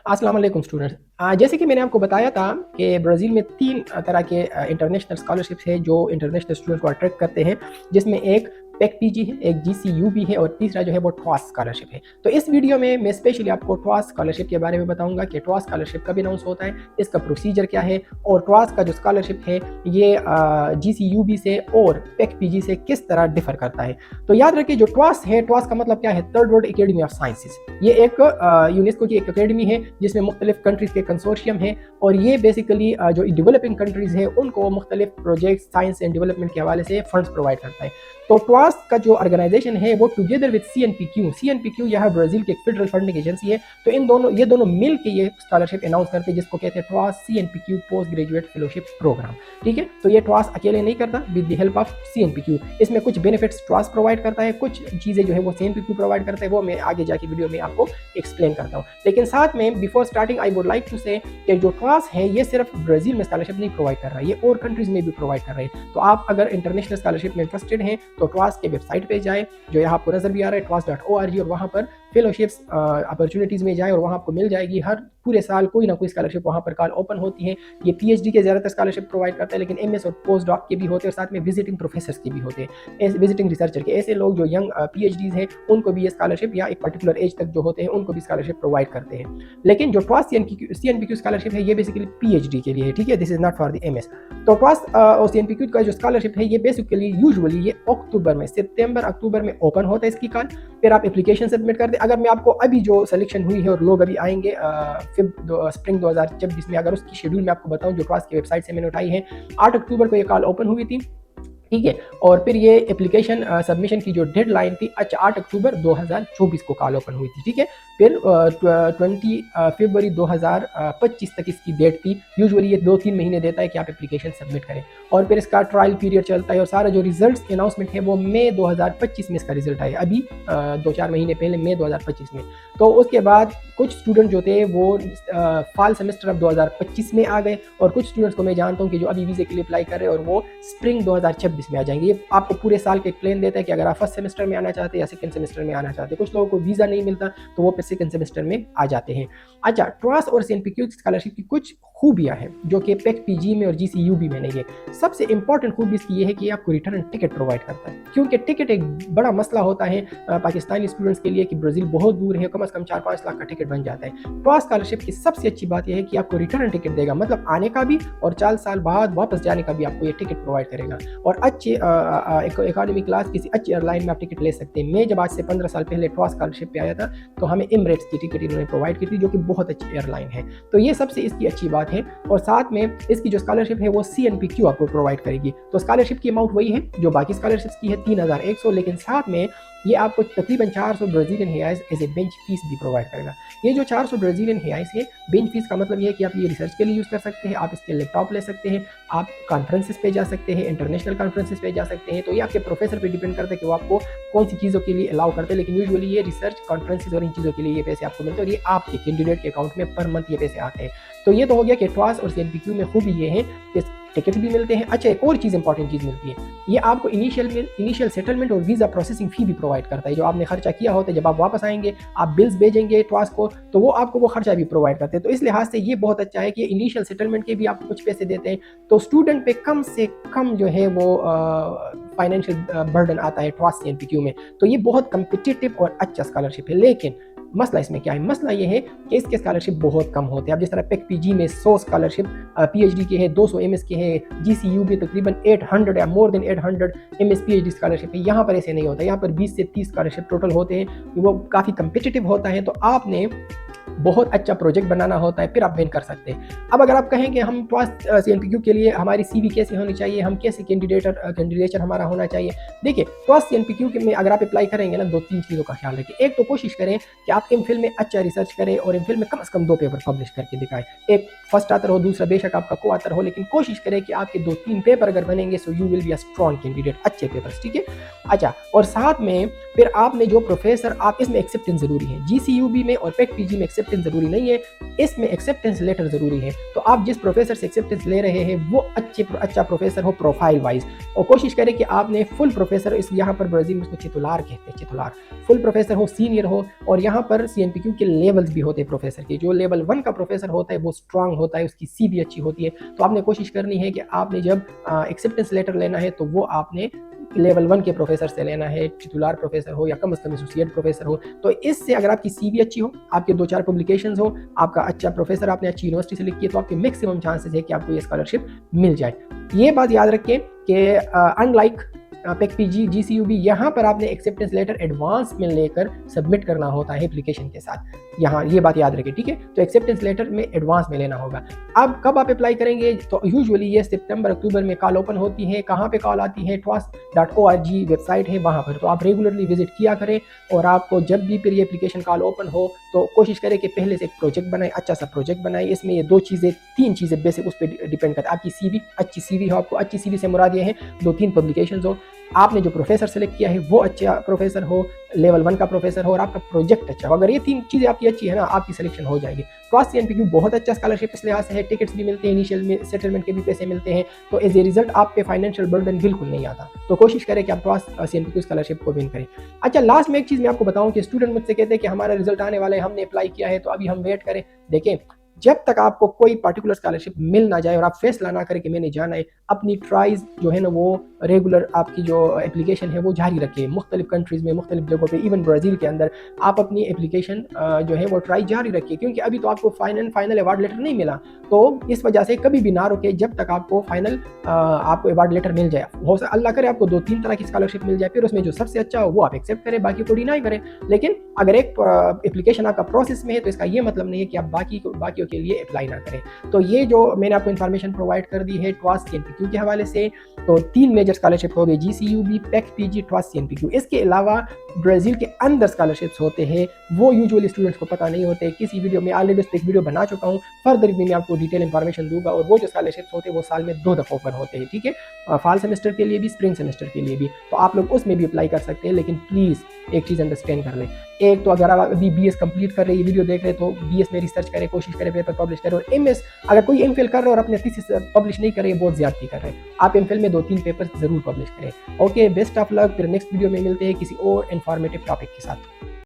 अस्सलाम वालेकुम स्टूडेंट्स। जैसे कि मैंने आपको बताया था कि ब्राज़ील में 3 तरह के इंटरनेशनल स्कॉलरशिप्स हैं जो इंटरनेशनल स्टूडेंट्स को अट्रैक्ट करते हैं, जिसमें एक पेक पीजी है, एक जीसीयूबी है और तीसरा जो है वो टॉस स्कॉलरशिप है। तो इस वीडियो में मैं स्पेशली आपको टॉस स्कॉलरशिप के बारे में बताऊंगा कि टॉस स्कॉलरशिप कब अनाउंस होता है, इसका प्रोसीजर क्या है और टॉस का जो स्कॉलरशिप है ये जीसीयूबी से और पेक पीजी से किस तरह डिफर करता है। तो याद रखिए, जो टॉस है, टॉस का मतलब क्या है? Third world academy of sciences. ये एक यूनेस्को की एक अकेडमी है जिसमें मुख्तलिफ कंट्रीज के कंसोर्शियम है और ये बेसिकली जो डेवलपिंग कंट्रीज है उनको मुख्तलिफ प्रोजेक्ट साइंस एंड डेवलपमेंट के हवाले से फंड्स प्रोवाइड करता है। तो टॉस का जो ऑर्गेनाइजेशन है वो टुगेदर विद सीएनपीक्यू यह ब्राजील की एक फेडरल फंडिंग एजेंसी है। तो ये दोनों मिल के ये स्कॉलरशिप अनाउंस करते हैं जिसको कहते हैं TWAS CNPq post graduate fellowship programme. ठीक है, तो ये टॉस अकेले नहीं करता, with the help of CNPq. इसमें कुछ बेनिफिट्स टॉस प्रोवाइड करता है, कुछ चीज़ें जो है वो सीएनपीक्यू प्रोवाइड करता है, वो मैं आगे जाके वीडियो में आपको एक्सप्लेन करता हूँ। लेकिन साथ में before starting I would like to say कि जो टॉस है ये सिर्फ ब्राजील में स्कॉलरशिप नहीं प्रोवाइड कर रहा है, ये और कंट्रीज में भी प्रोवाइड कर रहे हैं। तो आप अगर इंटरनेशनल स्कॉलरशिप में इंटरेस्टेड हैं तो टॉस के वेबसाइट पे जाए, जो यहाँ आपको नजर भी आ रहा है toss.org, और वहाँ पर फेलोशिप्स अपॉर्चुनिटीज़ में जाए और वहाँ आपको मिल जाएगी। हर पूरे साल कोई ना कोई स्कॉलरशिप वहाँ पर कॉल ओपन होती है। ये पीएचडी के ज़्यादातर स्कॉलरशिप प्रोवाइड करता है, लेकिन एमएस और पोस्ट डॉक के भी होते हैं और साथ में विजिटिंग प्रोफेसर्स के भी होते हैं, विजिटिंग रिसर्चर के। ऐसे लोग जो यंग पीएचडीज हैं उनको भी ये स्कॉलरशिप या एक पर्टिकुलर एज तक जो होते हैं उनको भी स्कॉलरशिप प्रोवाइड करते हैं। लेकिन जो टॉस सीएनपीक्यू स्कॉलरशिप है ये बेसिकली पीएचडी के लिए है। ठीक है, this is not for the MS. तो टॉस और सीएनपीक्यू का जो स्कॉलरशिप है ये बेसिकली यूजुअली ये अक्टूबर में, सितंबर अक्टूबर में ओपन होता है इसकी कॉल। फिर आप एप्लीकेशन सबमिट कर दें। अगर मैं आपको अभी जो सिलेक्शन हुई है और लोग अभी आएंगे स्प्रिंग 2026 में, अगर उसकी शेड्यूल में आपको बताऊं जो टॉस की वेबसाइट से मैंने उठाई है, 8 अक्टूबर को ये कॉल ओपन हुई थी। ठीक है, और फिर ये एप्लीकेशन सबमिशन की जो डेडलाइन थी 8 अक्टूबर 2024 को कॉल ओपन हुई थी। ठीक है, फिर 20 फरवरी 2025 तक इसकी डेट थी। यूजुअली ये 2-3 महीने देता है कि आप एप्लीकेशन सबमिट करें और फिर इसका ट्रायल पीरियड चलता है और सारा जो रिजल्ट अनाउंसमेंट है वो मई 2025 में इसका रिजल्ट आया, अभी 2-4 महीने पहले मई 2025 में। तो उसके बाद कुछ स्टूडेंट जो थे वो फॉल सेमेस्टर अब 2025 में आ गए और कुछ स्टूडेंट्स को मैं जानता हूँ कि जो अभी वीज़े के लिए अप्लाई कर रहे हैं और वो स्प्रिंग 2026 में आ जाएंगे। ये आपको पूरे साल के एक्सप्लेन देता है कि अगर आप फर्स्ट सेमेस्टर में आना चाहते हैं या सेकंड सेमेस्टर में आना चाहते हैं। कुछ लोगों को वीज़ा नहीं मिलता तो वो फिर सेकंड सेमेस्टर में आ जाते हैं। अच्छा, टॉस और सीएनपीक्यू स्कॉलरशिप की कुछ खूबियाँ हैं जो कि पेक पीजी में और जीसीयूबी में नहीं है। सबसे इंपॉर्टेंट खूबी इसकी ये है कि आपको रिटर्न टिकट प्रोवाइड करता है, क्योंकि टिकट एक बड़ा मसला होता है पाकिस्तानी स्टूडेंट्स के लिए कि ब्राज़ील बहुत दूर है, कम से कम 4-5 लाख का टिकट बन जाता है। टॉस स्कॉलरशिप की सबसे अच्छी बात यह है कि आपको रिटर्न टिकट देगा, मतलब आने का भी और 4 साल बाद वापस जाने का भी आपको ये टिकट प्रोवाइड करेगा। और अच्छे इकोनॉमी क्लास किसी अच्छी एयरलाइन में आप टिकट ले सकते हैं। मैं जब आज से 15 साल पहले टॉस स्कॉलरशिप पे आया था तो हमें एमिरेट्स की टिकट इन्होंने प्रोवाइड की थी, जो कि बहुत अच्छी एयरलाइन है। तो ये सबसे इसकी अच्छी बात है। और साथ में इसकी जो स्कॉलरशिप है वो सीएनपीक्यू आपको प्रोवाइड करेगी। तो स्कॉलरशिप की अमाउंट वही है जो बाकी स्कॉलरशिप्स की है, 3100, लेकिन साथ में ये आपको तकरीबन 400 Brazilian reals as a bench fee भी प्रोवाइड करेगा। ये जो 400 ब्राज़ीलियन रियाल्स है, बेंच फीस का मतलब ये है कि आप ये रिसर्च के लिए यूज़ कर सकते हैं, आप इसके लैपटॉप ले सकते हैं, आप कॉन्फ्रेंसेस पे जा सकते हैं, इंटरनेशनल कॉन्फ्रेंसेस पे जा सकते हैं। तो ये आपके प्रोफेसर पे डिपेंड करता है कि वो आपको कौन सी चीज़ों के लिए अलाउ करते हैं, लेकिन यूजुअली ये रिसर्च कॉन्फ्रेंसेस और इन चीज़ों के लिए ये पैसे आपको मिलते हैं और ये आपके कैंडिडेट के अकाउंट में पर मंथ ये पैसे आते हैं। तो ये तो हो गया कि टॉस और सीएनपीक्यू में खूबी ये है कि टिकट भी मिलते हैं। अच्छा, एक और चीज़ इंपॉर्टेंट चीज़ मिलती है, ये आपको इनिशियल सेटलमेंट और वीज़ा प्रोसेसिंग फ़ी भी प्रोवाइड करता है। जो आपने खर्चा किया होता है, जब आप वापस आएंगे आप बिल्स भेजेंगे टॉस को, तो वो आपको वो खर्चा भी प्रोवाइड करते हैं। तो इस लिहाज से ये बहुत अच्छा है कि इनिशियल सेटलमेंट के भी आपको कुछ पैसे देते हैं। तो स्टूडेंट पे कम से कम जो है वो फाइनेंशियल बर्डन आता है टॉस सीएनपीक्यू में। तो ये बहुत कम्पिटिटिव और अच्छा स्कॉलरशिप है। लेकिन मसला इसमें क्या है? मसला ये है कि इसके स्कॉलरशिप बहुत कम होते हैं। अब जिस तरह पेक पीजी में 100 स्कॉलरशिप पीएचडी के हैं, 200 एमएस के हैं, जीसीयू भी तकरीबन 800 या more than 800 MS PhD scholarship है। यहाँ पर ऐसे नहीं होता, यहाँ पर 20 से 30 स्कॉलरशिप टोटल होते हैं। वो काफ़ी कम्पिटिटिव होता है। तो आपने बहुत अच्छा प्रोजेक्ट बनाना होता है, फिर आप विन कर सकते हैं। अब अगर आप कहें कि हम टॉस सीएनपीक्यू के लिए हमारी सीवी कैसे होनी चाहिए, हम कैसे कैंडिडेचर हमारा होना चाहिए, देखिए टॉस सीएनपीक्यू में अगर आप अप्लाई करेंगे ना, 2-3 चीज़ों का ख्याल रखें। एक तो कोशिश करें कि आप एमफिल में अच्छा रिसर्च करें और एमफिल में कम से कम 2 पेपर पब्लिश करके दिखाएं। एक फर्स्ट आतर हो, दूसरा बेशक आपका को आतर हो, लेकिन कोशिश करें कि आपके 2-3 पेपर अगर बनेंगे so you will be a strong candidate, अच्छे पेपर्स। ठीक है, अच्छा, और साथ में फिर आपने जो प्रोफेसर, आप इसमें एक्सेप्टेंस जरूरी है। जीसीयूबी में और पेक पीजी में एक्सेप्टेंस एक्सेप्टेंस ज़रूरी नहीं है, इसमें एक्सेप्टेंस लेटर ज़रूरी है। तो आप जिस प्रोफेसर से एक्सेप्टेंस ले रहे हैं वो अच्छा प्रोफेसर हो प्रोफाइल वाइज, और कोशिश करें कि आपने फुल प्रोफेसर, इस यहाँ पर ब्राज़ील में उसको चितुलार कहते हैं, चितुलार, फुल प्रोफेसर हो, सीनियर हो। और यहाँ पर CNPQ के लेवल्स भी होते हैं प्रोफेसर के। जो लेवल 1 का प्रोफेसर होता है वो स्ट्रांग होता है, उसकी सी भी अच्छी होती है। तो आपने कोशिश करनी है कि आपने जब एक्सेप्टेंस लेटर लेना है तो वो आपने लेवल 1 के प्रोफेसर से लेना है, टिटुलर प्रोफेसर हो या कम से कम एसोसिएट प्रोफेसर हो। तो इससे अगर आपकी सीवी अच्छी हो, आपके 2-4 पब्लिकेशंस हो, आपका अच्छा प्रोफेसर, आपने अच्छी यूनिवर्सिटी से लिखी है, तो आपके मैक्सिमम चांसेस है कि आपको ये स्कॉलरशिप मिल जाए। ये बात याद रखें कि अनलाइक PEC-PG, GCUB, यहाँ पर आपने एक्सेप्टेंस लेटर एडवांस में लेकर सबमिट करना होता है एप्लीकेशन के साथ। यहाँ ये बात याद रखें, ठीक है। तो एक्सेप्टेंस लेटर में एडवांस में लेना होगा। अब कब आप अप्लाई करेंगे? तो यूजुअली ये सितंबर अक्टूबर में कॉल ओपन होती है। कहाँ पे कॉल आती है? TWAS.org वेबसाइट है, वहाँ पर। तो आप रेगुलरली विजिट किया करें, और आपको जब भी फिर ये एप्लीकेशन कॉल ओपन हो तो कोशिश करें कि पहले से एक प्रोजेक्ट बनाए, अच्छा सा प्रोजेक्ट बनाए। इसमें ये 3 चीज़ें बेसिक उस पर डिपेंड करता है। आपकी CV अच्छी CV हो, आपको अच्छी CV से मुराद ये है 2-3 पब्लिकेशन हो, आपने जो प्रोफेसर सेलेक्ट किया है वो अच्छा प्रोफेसर हो, लेवल 1 का प्रोफेसर हो, और आपका प्रोजेक्ट अच्छा हो। अगर ये 3 चीज़ें आपकी अच्छी है ना, आपकी सिलेक्शन हो जाएगी। TWAS CNPQ बहुत अच्छा स्कॉलरशिप इस लिहाज से है, टिकट्स भी मिलते हैं, इनिशियल में सेटलमेंट के भी पैसे मिलते हैं। तो एज ए रिजल्ट आप पे फाइनेंशियल बर्डन बिल्कुल नहीं आता। तो कोशिश करें कि आप TWAS CNPQ स्कॉलरशिप को विन करें। अच्छा, लास्ट में एक चीज़ मैं आपको बताऊं कि स्टूडेंट मुझसे कहते हैं कि हमारा रिजल्ट आने वाला है, हमने अप्लाई किया है, तो अभी हम वेट करें। देखें, जब तक आपको कोई पर्टिकुलर स्कॉलरशिप मिल ना जाए और आप फैसला ना करें कि मैंने जाना है, अपनी ट्राइज जो है ना वो रेगुलर आपकी जो एप्लीकेशन है वो जारी रखें। मुख्तलिफ कंट्रीज़ में, मुख्तलिफ जगहों पे, इवन ब्राज़ील के अंदर आप अपनी एप्लीकेशन जो है वो ट्राई जारी रखिए, क्योंकि अभी तो आपको फाइनल अवार्ड लेटर नहीं मिला। तो इस वजह से कभी भी ना रुके जब तक आपको फाइनल आपको अवार्ड लेटर मिल जाए। हो सकता अल्लाह करे आपको 2-3 तरह की स्कॉलरशिप मिल जाए, फिर उसमें जो सबसे अच्छा हो वो आप एक्सेप्ट करें, बाकी को डिनाई करें। लेकिन अगर एक एप्लीकेशन आपका प्रोसेस में है तो इसका ये मतलब नहीं है कि आप बाकियों के लिए अप्लाई ना करें। तो ये जो मैंने आपको इन्फॉर्मेशन प्रोवाइड कर दी है TWAS CNPQ के हवाले से, तो 3 मेजर स्कॉलरशिप हो गए, GCUB, PEC-PG, TWAS CNPQ। इसके अलावा ब्राज़ील के अंदर स्कॉलरशिप्स होते हैं, वो यूजुअली स्टूडेंट्स को पता नहीं होते। किसी वीडियो में ऑलरेडी उस पर एक वीडियो बना चुका हूँ, फर्दर भी मैं आपको डिटेल इन्फॉर्मेशन दूंगा। और वो जो स्कॉलरशिप्स होते हैं वो साल में 2 दफ़ा ओपन होते हैं, ठीक है, फॉल सेमेस्टर के लिए भी, स्प्रिंग सेमेस्टर के लिए भी। तो आप लोग उसमें भी अप्लाई कर सकते हैं। लेकिन प्लीज़ एक चीज़ अंडरस्टैंड कर लें, एक तो अगर आप अभी BS कंप्लीट कर रहे हैं, ये वीडियो देख रहे हैं, तो BS में रिसर्च करें, कोशिश करें पेपर पब्लिश करें। और MS अगर कोई MPhil कर रहे हो और अपने थीसिस पब्लिश नहीं कर रहे हैं, बहुत ज़्यादती कर रहे हैं, आप MPhil में 2-3 पेपर ज़रूर पब्लिश करें। Okay, best of luck. फिर नेक्स्ट वीडियो में मिलते हैं किसी और इन्फॉर्मेटिव टॉपिक के साथ।